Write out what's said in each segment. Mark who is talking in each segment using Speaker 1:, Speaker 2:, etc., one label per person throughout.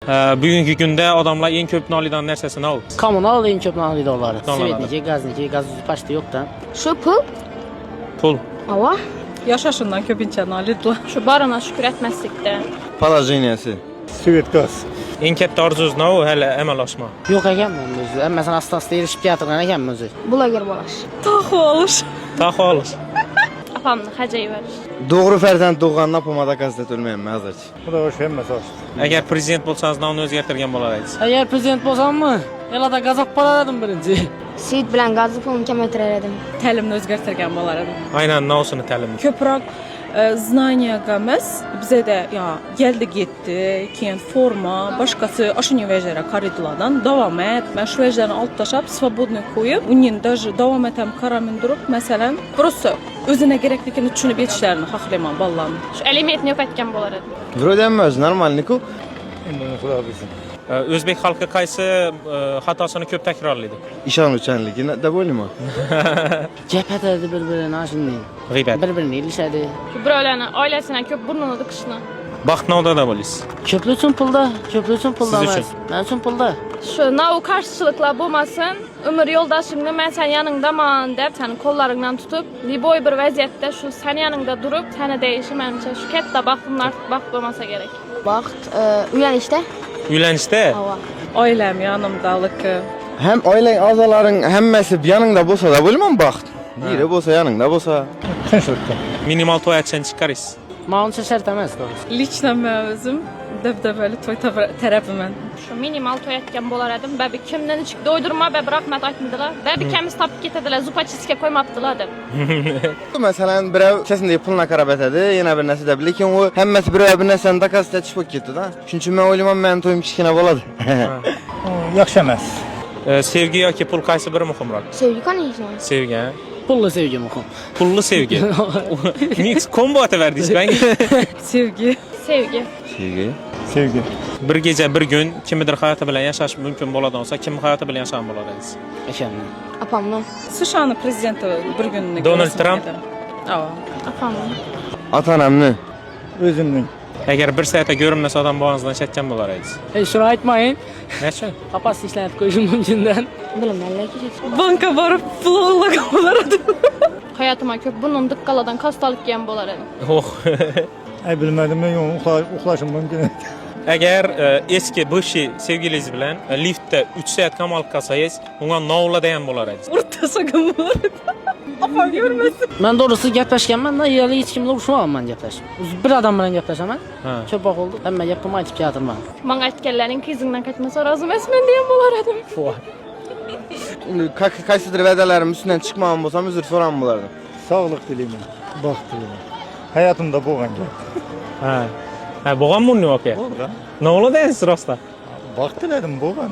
Speaker 1: Bugungi kunda odamlar eng ko'p nolidan narsasi nima?
Speaker 2: Kommunal eng ko'p nolidolari.
Speaker 1: Nolilari.
Speaker 2: Svetniki, gazniki, gaz paşta yo'qdan.
Speaker 3: Şu pul,
Speaker 1: Pul.
Speaker 3: hava,
Speaker 4: Yaşaşından köpünçə nalidlar.
Speaker 3: şu barına şükür etmezlikdə.
Speaker 5: Poложениясы.
Speaker 6: Svet gaz.
Speaker 1: Eng katta orzungiz nima? Hali amal oshma.
Speaker 2: Yo'q ekanman o'zi. Hammasini asta-asta erishib kelyapman ekanman o'zi.
Speaker 3: Bloger bolaş.
Speaker 4: Taxı olur.
Speaker 1: Taxı olish.
Speaker 3: Apamni hacayı verir.
Speaker 5: Doğru farzand doğğandan pomada gazet ölməyəm hazırki.
Speaker 6: Bu da hoş hem mesaj.
Speaker 1: Agar prezident bo'lsangiz nomni o'zgartirgan bo'lardingiz.
Speaker 2: Agar prezident bo'lsammi, elada gaz olib qolaradim birinchi.
Speaker 3: Seyit bilen gazı pulunu kemettirelim.
Speaker 4: Təlimini özgərtirgən bolarım.
Speaker 1: Aynan navsini ta'lim.
Speaker 4: Köprək znaniya qəməz bizə də ya gəldi getdi, keyin forma, başqası aşın vəcərə koridorlardan davam et. Mən şu vəcərini alt daşab, svobodni qoyub, unin даже davam etəm karamin durub, məsələn, prosta özünə gərəklikini düşünüb yetişlərini haqlayman ballarını.
Speaker 3: Şu elimetini yok etken bolarım.
Speaker 5: Vроде əmməz, normalniku.
Speaker 6: Bunu Xudo bilsin.
Speaker 1: O'zbek xalqi qaysi xatosini ko'p takrorlaydi?
Speaker 5: İşanuvchanligi da bo'limi?
Speaker 2: Gapatadi bir-birini shunday.
Speaker 1: G'iybat.
Speaker 2: Bir-birini ilishadi.
Speaker 3: Şu birovlarni ailesinden köp burnunu dıkışını.
Speaker 1: Baxt navdada bo'laysiz.
Speaker 2: Ko'plar uchun pulda, ko'plar uchun pulda
Speaker 1: Siz
Speaker 2: emas.
Speaker 1: uchun?
Speaker 2: Men uchun pulda.
Speaker 3: Şu navu karşılıkla bulmasın. Ömür yoldaşımda ben sen yanındaman dep seni kollarından tutup liboy bir vaziyette şu sen yanında durup seni değişimence şu kette baxtımlar baxmasa gerek. Baxt, uyanışda.
Speaker 1: Uylanishda
Speaker 3: Hava.
Speaker 4: Ailəm yanımdalık.
Speaker 5: Həm ailəng azaların həmməsi yanında bolsa da bo'lmam baxt. Biri bolsa yanında bolsa.
Speaker 6: Tinchlikda.
Speaker 1: minimal to'yatchan chiqarasiz.
Speaker 2: Men uncha shart emas doğrusu.
Speaker 4: Lichna mən özüm dəbdəbəli toy tərəfimən.
Speaker 3: Şu minimal toy etken bolar edim. Bebi kimden hiç doydurma bebi rahmet aytmadılar. Bebi kemiz tapıp getirdiler. Zupaçiske koymaptılar dep.
Speaker 5: Məsələn, birəv kəsində puluna qarabət edir, yenə bir nəsə də bilir ki, o həmməsi birəv bir nəsəni də qaz təçib getdi da. Çünki mən oylamam mənim toyum kiçkinə boladı.
Speaker 6: Yaxşı emas.
Speaker 1: Sevgi yoki pul qaysi biri muhimroq?
Speaker 3: Sevgi kanıysan.
Speaker 1: Sevgi, ha?
Speaker 2: Pulli sevgi muhim.
Speaker 1: Pulli sevgi. Mix combo ataverdingiz banga.
Speaker 4: Sevgi.
Speaker 3: Sevgi.
Speaker 5: Sevgi.
Speaker 6: Sevgi.
Speaker 1: Bir gece bir gün kimidir hayatı bilan yashash mumkin bo'ladigan olsa, kim hayatı bilan yashagan bo'ladingiz?
Speaker 2: Ekanman.
Speaker 3: Apamla.
Speaker 4: США-nın prezidenti bir gününü
Speaker 1: Donald Trump.
Speaker 4: Ava.
Speaker 3: Apamla.
Speaker 5: Ata-anamni.
Speaker 6: Özümün.
Speaker 1: Agar bir soatda ko'rinmasa odam boğazdan chetgan bo'lar edingiz.
Speaker 2: Hey, shuni aytmayın.
Speaker 1: Necha?
Speaker 2: Papasni ishlatib qo'yishim mumkindan.
Speaker 3: Bilimlerle geçecek.
Speaker 4: Banka barıb pul oğlagan bolardım.
Speaker 3: Hayatıma köp bunun dıkkaladan kastalık yiyen bolar edim.
Speaker 1: Oh.
Speaker 6: Ay bilmədim mən uxlaşım mümkün.
Speaker 1: Agar eski bo'shi sevgilingiz bilan liftda 3 soat qamalib qolsangiz, unga novla degan bo'lar edingiz.
Speaker 4: Ortasagım bolardım. Apam görmesin.
Speaker 2: Men doğrusu gaplashganman, hali hech kimla urushmaganman gaplashib. O'zi bir odam bilan gaplashaman.
Speaker 1: Ha.
Speaker 2: Ko'proq oldu. Hamma gapimni aytib kelatirman.
Speaker 3: Bana aytkenlerin kızından kaçmasa razı esmen diyen bolar edim.
Speaker 5: Qaysidir vədələrim üstündən çıxmağım bolsam üzr soran bulardım.
Speaker 6: Sağlıq dileyim. Baxt dileyim. Hayatımda boğan gəl.
Speaker 1: Ha. Ha, bo'lgan bunni voqea.
Speaker 6: Boğda.
Speaker 1: Novla deysiz rostda.
Speaker 6: Baxt diledim boğan.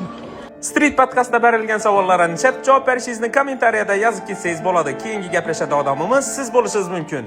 Speaker 1: Street Podcast'da berilgan savollarga chat javob berishingizni kommentariyada yozib ketsangiz bo'ladi. Keyingi gaplashadigan odamimiz siz bo'lishingiz mumkin.